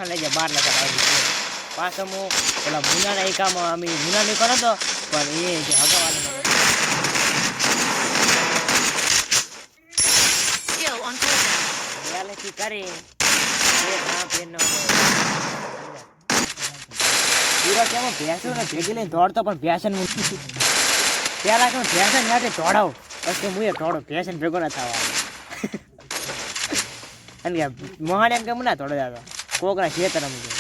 દવાખાને લઈ જાય 12 લાખ આવી પાછો હું પેલા મુનાના એકામાં અમે મુનાને કરો તો પણ એ જે હગાવાને યાલેથી કરી એ ના પેનો પૂરા કેમ ભેંસો ને ભેગી લઈને દોડતો પણ ભેંસન પેલા કેમ ભેંસન યાદે દોડાવ પછી હું એ દોડો ભેંસન ભેગો ના થવા અને કે મોહાને એમ કે ના દોડો જાતો કોકના ખેતર રમી